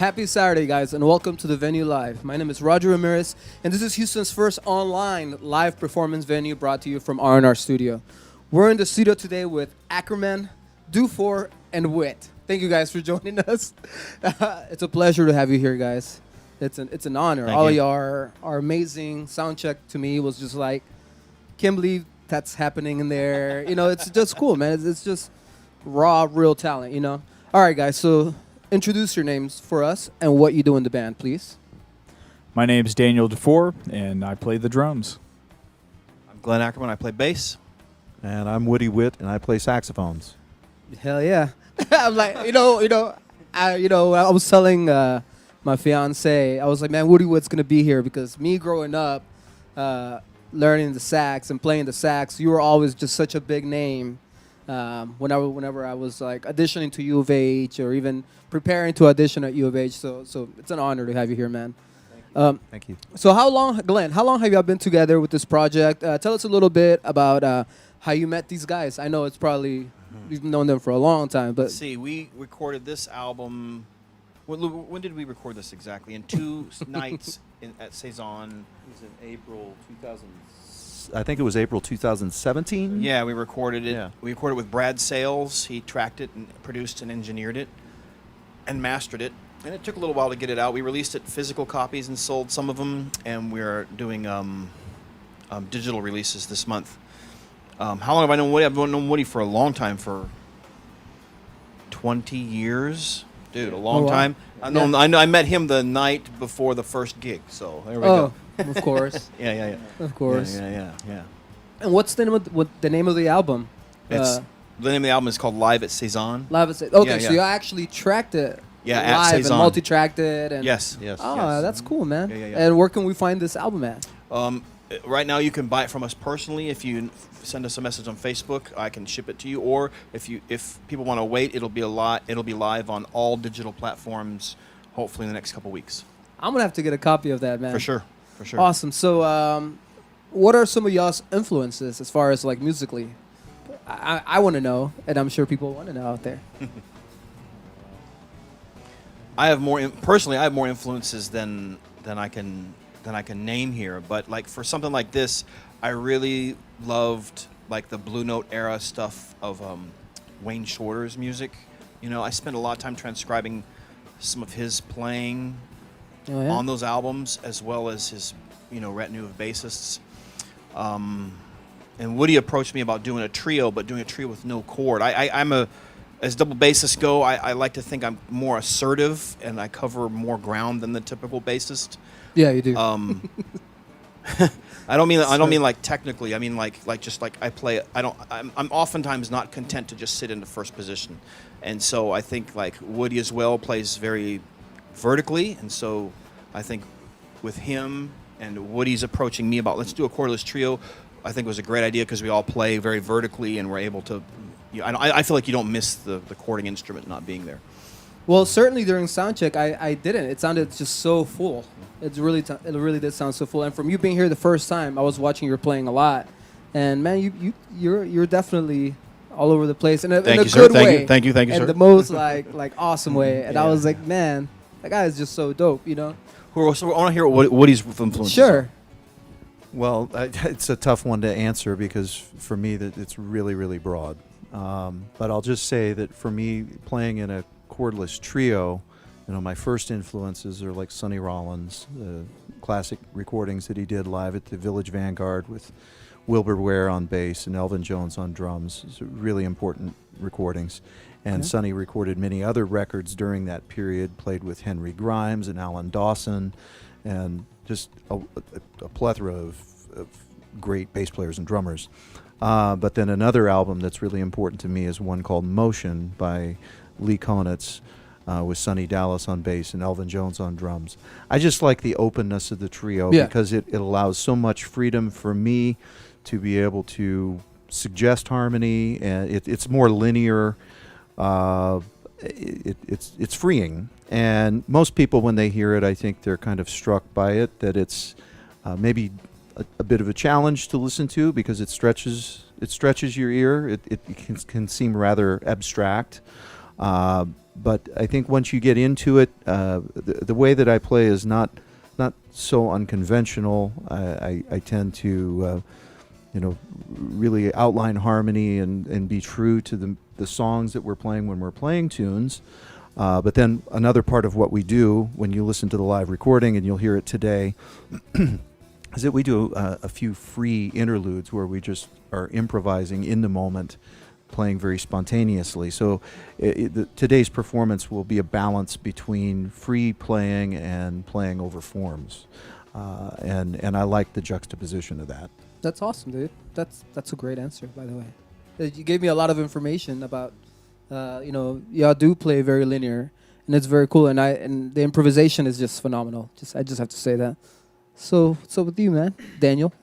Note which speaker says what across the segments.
Speaker 1: Happy Saturday, guys, and welcome to the venue live. My name is Roger Ramirez, and this is Houston's first online live performance venue brought to you from R&R Studio. We're in the studio today with Ackerman, Dufour, and Witt. Thank you guys for joining us. It's a pleasure to have you here, guys. It's an honor.
Speaker 2: Thank
Speaker 1: All
Speaker 2: you.
Speaker 1: of y'all are amazing. Sound check to me was just like, can't believe that's happening in there. You know, it's just cool, man. It's just raw, real talent, you know? All right, guys, so introduce your names for us and what you do in the band, please.
Speaker 3: My name's Daniel Dufour, and I play the drums.
Speaker 2: I'm Glenn Ackerman. I play bass.
Speaker 4: And I'm Witt, and I play saxophones.
Speaker 1: Hell yeah. I'm like, I was telling my fiance, I was like, man, Woody Witt's going to be here because me growing up, learning the sax and playing the sax, you were always just such a big name. Whenever I was like auditioning to U of H or even preparing to audition at U of H, so it's an honor to have you here, man.
Speaker 4: Thank you.
Speaker 1: So how long, Glenn? How long have y'all been together with this project? Tell us a little bit about how you met these guys. I know it's probably you've known them for a long time, but
Speaker 2: Let's see, we recorded this album. When did we record this exactly? In two nights at Cezanne.
Speaker 4: It was in April 2000. I think it was April 2017.
Speaker 2: Yeah, we recorded it.
Speaker 4: Yeah.
Speaker 2: We recorded with Brad Sales. He tracked it and produced and engineered it and mastered it. And it took a little while to get it out. We released it physical copies and sold some of them, and we're doing digital releases this month. How long have I known Woody? I've known Woody for a long time, for 20 years. Dude, a long
Speaker 1: wow.
Speaker 2: time. I met him the night before the first gig, so there we
Speaker 1: oh,
Speaker 2: go.
Speaker 1: of course,
Speaker 2: Yeah.
Speaker 1: of course.
Speaker 2: Yeah.
Speaker 1: And what's the name of the album?
Speaker 2: It's the name of the album is called Live at Cezanne.
Speaker 1: Live at Cezanne. Okay,
Speaker 2: Yeah.
Speaker 1: so you actually tracked it.
Speaker 2: Yeah, at
Speaker 1: live and
Speaker 2: Cezanne.
Speaker 1: multi-tracked it. And
Speaker 2: Yes.
Speaker 1: Oh, that's cool, man.
Speaker 2: Yeah.
Speaker 1: And where can we find this album at?
Speaker 2: Right now, you can buy it from us personally. If you send us a message on Facebook, I can ship it to you. Or if people want to wait, it'll be live on all digital platforms. Hopefully, in the next couple weeks.
Speaker 1: I'm gonna have to get a copy of that, man.
Speaker 2: For sure.
Speaker 1: Awesome. So, what are some of y'all's influences as far as like musically? I want to know, and I'm sure people want to know out there.
Speaker 2: I have more influences than I can name here. But like for something like this, I really loved like the Blue Note era stuff of Wayne Shorter's music. You know, I spent a lot of time transcribing some of his playing
Speaker 1: Oh, yeah?
Speaker 2: on those albums, as well as his retinue of bassists. And Woody approached me about doing a trio, but doing a trio with no chord. As double bassists go, I like to think I'm more assertive and I cover more ground than the typical bassist.
Speaker 1: Yeah, you do.
Speaker 2: I don't mean like technically. I mean like just like I play. I'm oftentimes not content to just sit in the first position, and so I think like Woody as well plays very vertically, and so I think with him and Woody's approaching me about let's do a cordless trio, I think was a great idea because we all play very vertically and we're able to. I feel like you don't miss the chording instrument not being there.
Speaker 1: Well, certainly during soundcheck, I didn't. It sounded just so full. It really did sound so full. And from you being here the first time, I was watching you playing a lot, and man, you're definitely all over the place in a
Speaker 2: Thank you,
Speaker 1: good
Speaker 2: sir.
Speaker 1: way.
Speaker 2: Thank you,
Speaker 1: in
Speaker 2: sir.
Speaker 1: the most like awesome way. And I
Speaker 2: Yeah.
Speaker 1: was like, man, that guy is just so dope, you know?
Speaker 2: So I want to hear what Woody's influences.
Speaker 1: Sure.
Speaker 4: Well, it's a tough one to answer because for me that it's really, really broad. But I'll just say that for me, playing in a cordless trio, my first influences are like Sonny Rollins, classic recordings that he did live at the Village Vanguard with Wilbur Ware on bass and Elvin Jones on drums. It's really important recordings. And
Speaker 1: Okay.
Speaker 4: Sonny recorded many other records during that period, played with Henry Grimes and Alan Dawson, and just a plethora of great bass players and drummers. But then another album that's really important to me is one called Motion by Lee Konitz, with Sonny Dallas on bass and Elvin Jones on drums. I just like the openness of the trio because it allows so much freedom for me to be able to suggest harmony, and it's more linear. It's freeing, and most people when they hear it, I think they're kind of struck by it, that it's maybe a bit of a challenge to listen to because it stretches your ear. It can seem rather abstract, but I think once you get into it, the way that I play is not so unconventional. I tend to really outline harmony and be true to the songs that we're playing when we're playing tunes. But then another part of what we do when you listen to the live recording, and you'll hear it today, is that we do a few free interludes where we just are improvising in the moment, playing very spontaneously. So today's performance will be a balance between free playing and playing over forms. And I like the juxtaposition of that.
Speaker 1: That's awesome, dude. That's a great answer, by the way. You gave me a lot of information about, y'all do play very linear, and it's very cool. And the improvisation is just phenomenal. I just have to say that. So with you, man, Daniel.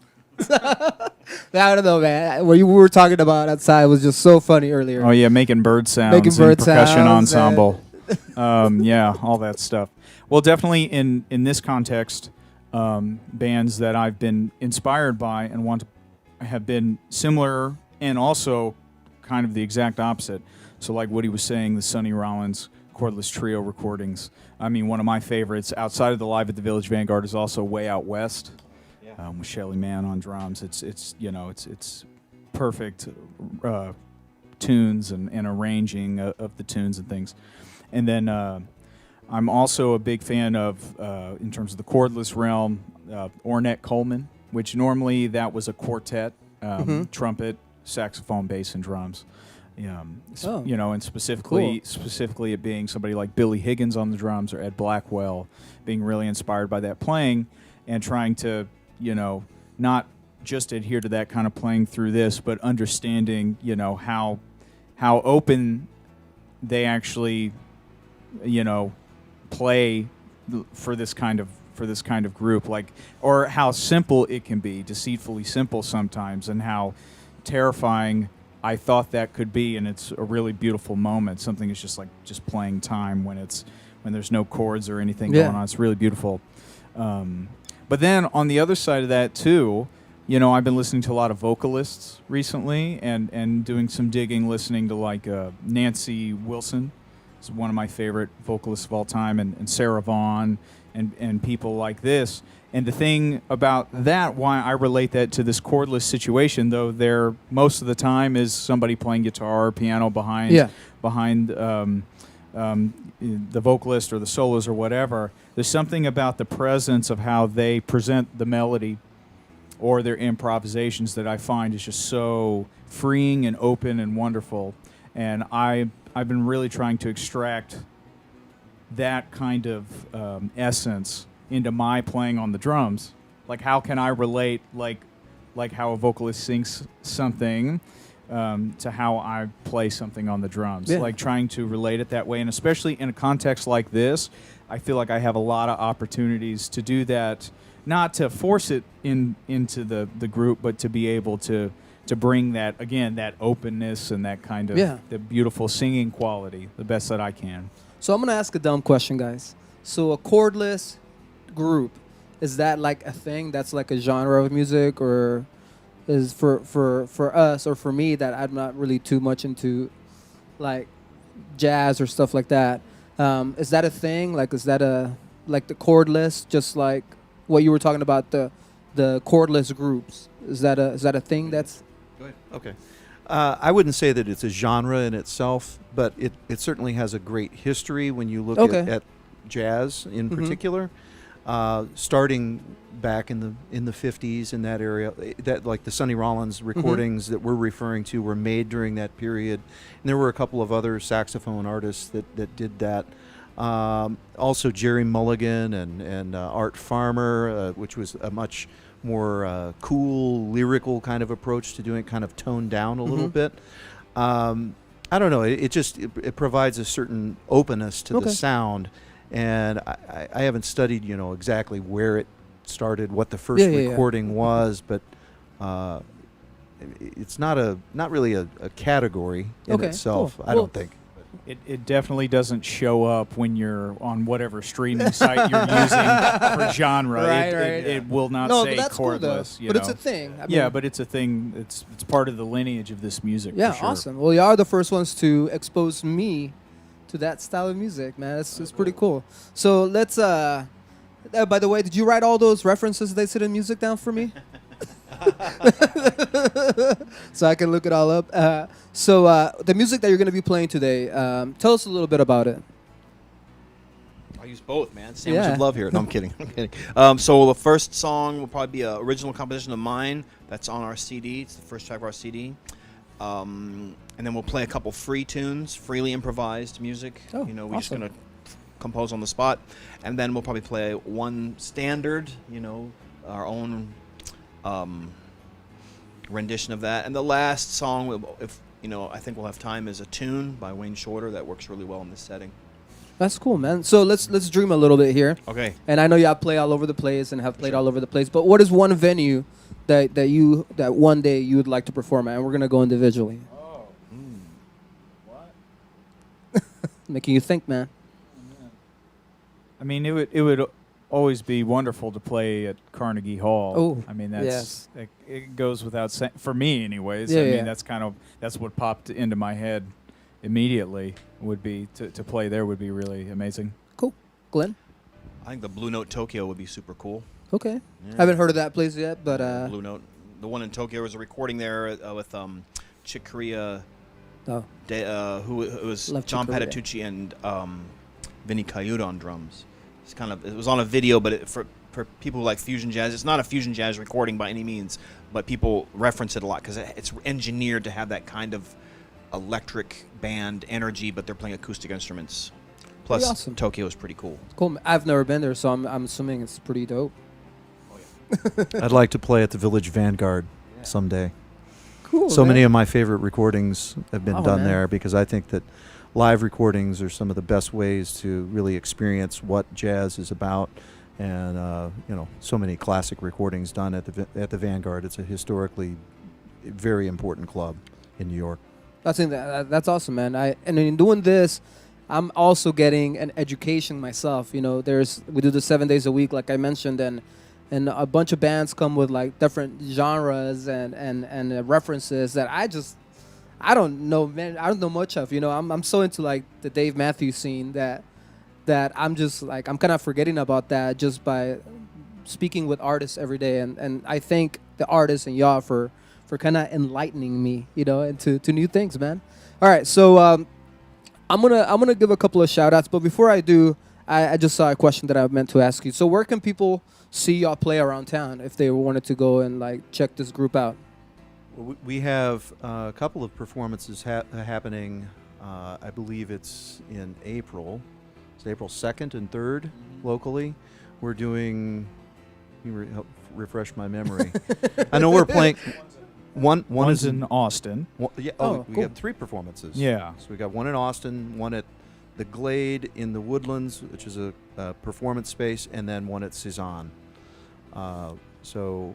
Speaker 1: I don't know, man. What you were talking about outside was just so funny earlier.
Speaker 3: Oh yeah, making bird sounds, percussion ensemble. Yeah, all that stuff. Well, definitely in this context, bands that I've been inspired by and want to have been similar and also kind of the exact opposite. So like Woody was saying, the Sonny Rollins cordless trio recordings. I mean, one of my favorites outside of the Live at the Village Vanguard is also Way Out West, with Shelly Manne on drums. It's perfect tunes and arranging of the tunes and things. And then I'm also a big fan of, in terms of the cordless realm, Ornette Coleman, which normally that was a quartet, trumpet, saxophone, bass, and drums. And specifically it being somebody like Billy Higgins on the drums or Ed Blackwell, being really inspired by that playing and trying to, not just adhere to that kind of playing through this, but understanding, how open they actually, play for this kind of group, or how simple it can be, deceitfully simple sometimes, and how terrifying I thought that could be, and it's a really beautiful moment. Something is just playing time when there's no chords or anything going on. It's really beautiful. But then on the other side of that too, I've been listening to a lot of vocalists recently, and doing some digging, listening to Nancy Wilson is one of my favorite vocalists of all time, and Sarah Vaughan and people like this. And the thing about that, why I relate that to this cordless situation, though, there most of the time is somebody playing guitar or piano behind the vocalist or the solos or whatever. There's something about the presence of how they present the melody or their improvisations that I find is just so freeing and open and wonderful. And I've been really trying to extract that kind of essence into my playing on the drums. Like, how can I relate, like how a vocalist sings something to how I play something on the drums? Like trying to relate it that way, and especially in a context like this, I feel like I have a lot of opportunities to do that, not to force it into the group, but to be able to bring that, again, that openness and that kind of the beautiful singing quality the best that I can.
Speaker 1: So I'm going to ask a dumb question, guys. So a cordless group, is that like a thing that's like a genre of music, or is for us or for me that I'm not really too much into like jazz or stuff like that? Is that a thing? Like, is that like the cordless, just like what you were talking about, the cordless groups? Is that a thing that's...
Speaker 4: Go ahead. Okay. I wouldn't say that it's a genre in itself, but it certainly has a great history when you look at jazz in particular. Starting back in the 50s in that area, that like the Sonny Rollins recordings that we're referring to were made during that period, and there were a couple of other saxophone artists that did that. Also Jerry Mulligan and Art Farmer, which was a much more cool lyrical kind of approach to doing it, kind of toned down a little bit. I don't know. It provides a certain openness to the sound. And I haven't studied, exactly where it started, what the first recording was, but it's not really a category in itself. Cool. I don't think.
Speaker 3: It definitely doesn't show up when you're on whatever streaming site you're using for genre. It will not say cordless.
Speaker 1: Cool, but it's a thing. I
Speaker 3: mean, but it's a thing. It's part of the lineage of this music.
Speaker 1: Yeah,
Speaker 3: for sure.
Speaker 1: Awesome. Well, you are the first ones to expose me to that style of music, man. It's pretty cool. So let's. By the way, did you write all those references they said in music down for me? So I can look it all up. So the music that you're going to be playing today, tell us a little bit about it.
Speaker 2: I'll use both, man. Sandwich
Speaker 1: Yeah.
Speaker 2: of love here. No, I'm kidding. I'm kidding. So the first song will probably be an original composition of mine that's on our CD. It's the first track of our CD. And then we'll play a couple free tunes, freely improvised music.
Speaker 1: Oh,
Speaker 2: We're just
Speaker 1: awesome.
Speaker 2: going to compose on the spot. And then we'll probably play one standard, our own rendition of that. And the last song, I think we'll have time, is a tune by Wayne Shorter that works really well in this setting.
Speaker 1: That's cool, man. So let's dream a little bit here.
Speaker 2: Okay.
Speaker 1: And I know y'all play all over the place and have played all over the place. But what is one venue that one day you would like to perform at? And we're gonna go individually.
Speaker 3: Oh. What?
Speaker 1: Making you think, man.
Speaker 3: I mean, it would always be wonderful to play at Carnegie Hall.
Speaker 1: Oh,
Speaker 3: I mean,
Speaker 1: yes.
Speaker 3: it goes without saying, for me anyways.
Speaker 1: Yeah,
Speaker 3: I mean,
Speaker 1: yeah.
Speaker 3: that's what popped into my head immediately, would be to play there would be really amazing.
Speaker 1: Cool, Glenn.
Speaker 2: I think the Blue Note Tokyo would be super cool.
Speaker 1: Okay.
Speaker 2: Yeah.
Speaker 1: Haven't heard of that place yet, but
Speaker 2: Blue Note. The one in Tokyo was a recording there with Chick Corea,
Speaker 1: oh,
Speaker 2: who was
Speaker 1: Love
Speaker 2: John
Speaker 1: Chick Corea.
Speaker 2: Patitucci and Vinny Colaiuta on drums. It was on a video, but for people who like fusion jazz, it's not a fusion jazz recording by any means, but people reference it a lot because it's engineered to have that kind of electric band energy, but they're playing acoustic instruments. Plus,
Speaker 1: Pretty awesome.
Speaker 2: Tokyo is pretty cool.
Speaker 1: cool. I've never been there, so I'm assuming it's pretty dope.
Speaker 4: I'd like to play at the Village Vanguard someday.
Speaker 1: Cool.
Speaker 4: So
Speaker 1: man.
Speaker 4: many of my favorite recordings have been
Speaker 1: Oh,
Speaker 4: done
Speaker 1: man.
Speaker 4: there because I think that live recordings are some of the best ways to really experience what jazz is about. And so many classic recordings done at the Vanguard. It's a historically very important club in New York.
Speaker 1: I think that's awesome, man. And in doing this, I'm also getting an education myself. We do the 7 days a week, like I mentioned, and a bunch of bands come with like different genres and references that I don't know, man. I don't know much of. I'm so into like the Dave Matthews scene that I'm just like I'm kind of forgetting about that just by speaking with artists every day, and I thank the artists and y'all for kind of enlightening me, into new things, man. All right, so I'm gonna give a couple of shout outs, but before I do, I just saw a question that I meant to ask you. So where can people see y'all play around town if they wanted to go and like check this group out?
Speaker 4: We have a couple of performances happening. I believe it's in April. It's April 2nd and 3rd locally. We're doing. Help refresh my memory. I know we're playing. One
Speaker 3: One's
Speaker 4: is
Speaker 3: in Austin.
Speaker 4: Yeah.
Speaker 1: Oh,
Speaker 4: We
Speaker 1: cool.
Speaker 4: have 3 performances.
Speaker 3: Yeah.
Speaker 4: So we got one in Austin, one at the Glade in the Woodlands, which is a performance space, and then one at Cezanne. So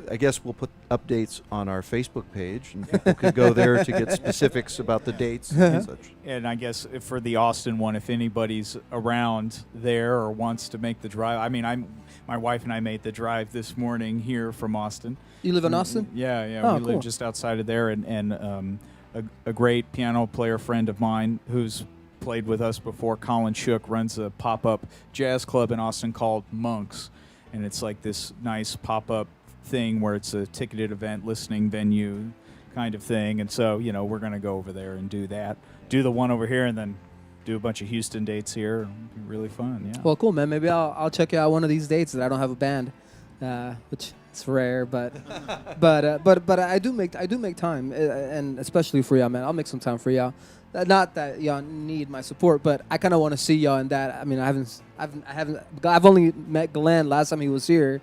Speaker 4: I guess we'll put updates on our Facebook page, and people could go there to get specifics about the dates and such.
Speaker 3: And I guess for the Austin one, if anybody's around there or wants to make the drive, I mean, my wife and I made the drive this morning here from Austin.
Speaker 1: You live in Austin?
Speaker 3: Yeah,
Speaker 1: Oh,
Speaker 3: we
Speaker 1: cool.
Speaker 3: live just outside of there, and a great piano player friend of mine who's played with us before, Colin Shook, runs a pop-up jazz club in Austin called Monks, and it's like this nice pop-up thing where it's a ticketed event, listening venue kind of thing, and so we're going to go over there and do the one over here, and then do a bunch of Houston dates here. It'll be really fun. Yeah.
Speaker 1: Well, cool, man. Maybe I'll check out one of these dates that I don't have a band, which is rare, but I do make time, and especially for y'all, man. I'll make some time for y'all. Not that y'all need my support, but I kind of want to see y'all in that. I mean, I've only met Glenn last time he was here,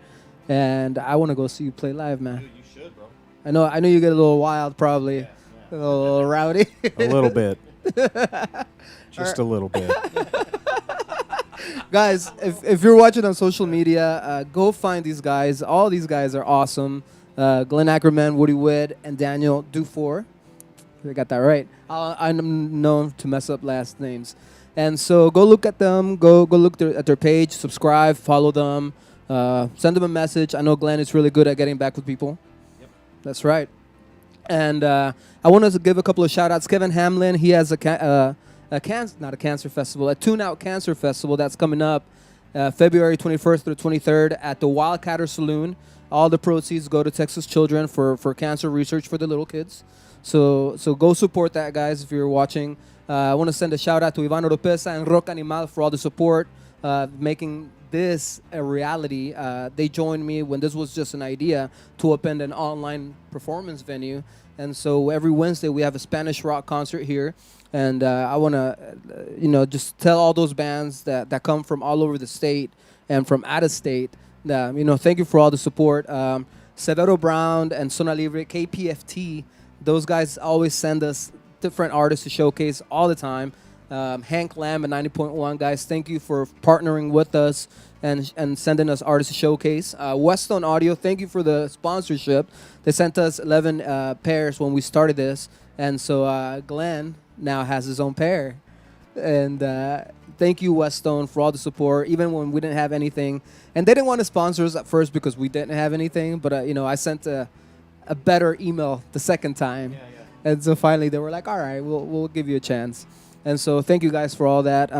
Speaker 1: and I want to go see you play live, man.
Speaker 2: Dude, you should, bro.
Speaker 1: I know you get a little wild, probably, a little rowdy.
Speaker 3: A little bit. Just a little bit.
Speaker 1: Guys, if you're watching on social media, go find these guys. All these guys are awesome. Glenn Ackerman, Woody Witt, and Daniel Dufour. I got that right. I'm known to mess up last names. And so go look at them. Go look at their page. Subscribe. Follow them. Send them a message. I know Glenn is really good at getting back with people.
Speaker 2: Yep.
Speaker 1: That's right. And I wanted to give a couple of shout-outs. Kevin Hamlin, he has not a cancer festival, a Tune Out Cancer Festival that's coming up February 21st through 23rd at the Wildcatter Saloon. All the proceeds go to Texas Children for cancer research for the little kids. So go support that, guys, if you're watching. I want to send a shout out to Iván Oropesa and Rock Animal for all the support, making this a reality. They joined me when this was just an idea to open an online performance venue. And so every Wednesday we have a Spanish rock concert here. And I want to, just tell all those bands that come from all over the state and from out of state, that, thank you for all the support. Severo Brown and Zona Libre, KPFT, those guys always send us different artists to showcase all the time. Hank Lamb at 90.1, guys, thank you for partnering with us and sending us artists to showcase. Westone Audio, thank you for the sponsorship. They sent us 11 pairs when we started this. And so Glenn now has his own pair. And thank you, Westone, for all the support, even when we didn't have anything. And they didn't want to sponsor us at first because we didn't have anything. But, I sent a better email the second time. Yeah. And so finally they were like, all right, we'll give you a chance. And so thank you guys for all that.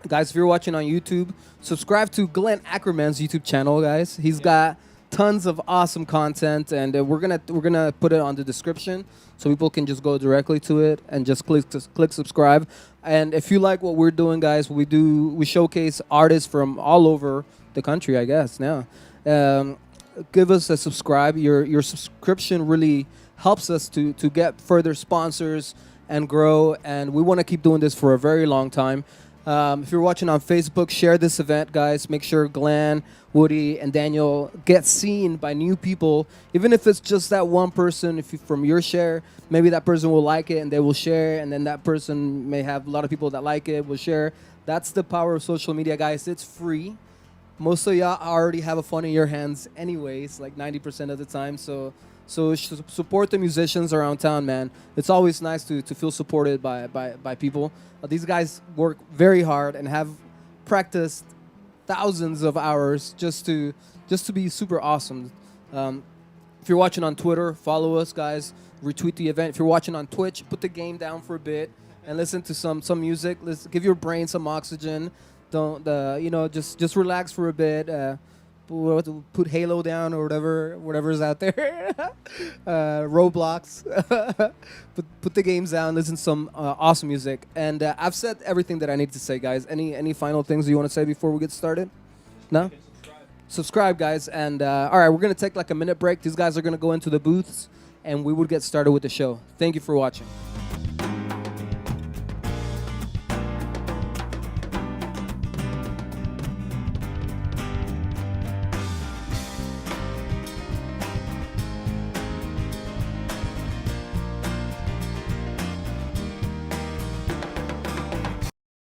Speaker 1: Guys, if you're watching on YouTube, subscribe to Glenn Ackerman's YouTube channel, guys. He's got tons of awesome content, and we're gonna put it on the description so people can just go directly to it and just click subscribe. And if you like what we're doing, guys, we showcase artists from all over the country, I guess. Now, give us a subscribe. Your subscription really helps us to get further sponsors and grow, and we want to keep doing this for a very long time. If you're watching on Facebook, share this event, guys. Make sure Glenn, Woody, and Daniel get seen by new people. Even if it's just that one person, from your share, maybe that person will like it and they will share, and then that person may have a lot of people that like it, will share. That's the power of social media, guys. It's free. Most of y'all already have a phone in your hands anyways, like 90% of the time. So support the musicians around town, man. It's always nice to feel supported by people. These guys work very hard and have practiced thousands of hours just to be super awesome. If you're watching on Twitter, follow us, guys. Retweet the event. If you're watching on Twitch, put the game down for a bit and listen to some music. Let's give your brain some oxygen. Don't just relax for a bit. Put Halo down or whatever's out there. Roblox. put the games down. Listen to some awesome music. And I've said everything that I need to say, guys. Any final things you want to say before we get started? No? Subscribe, guys. And all right, we're going to take like a minute break. These guys are going to go into the booths, and we will get started with the show. Thank you for watching.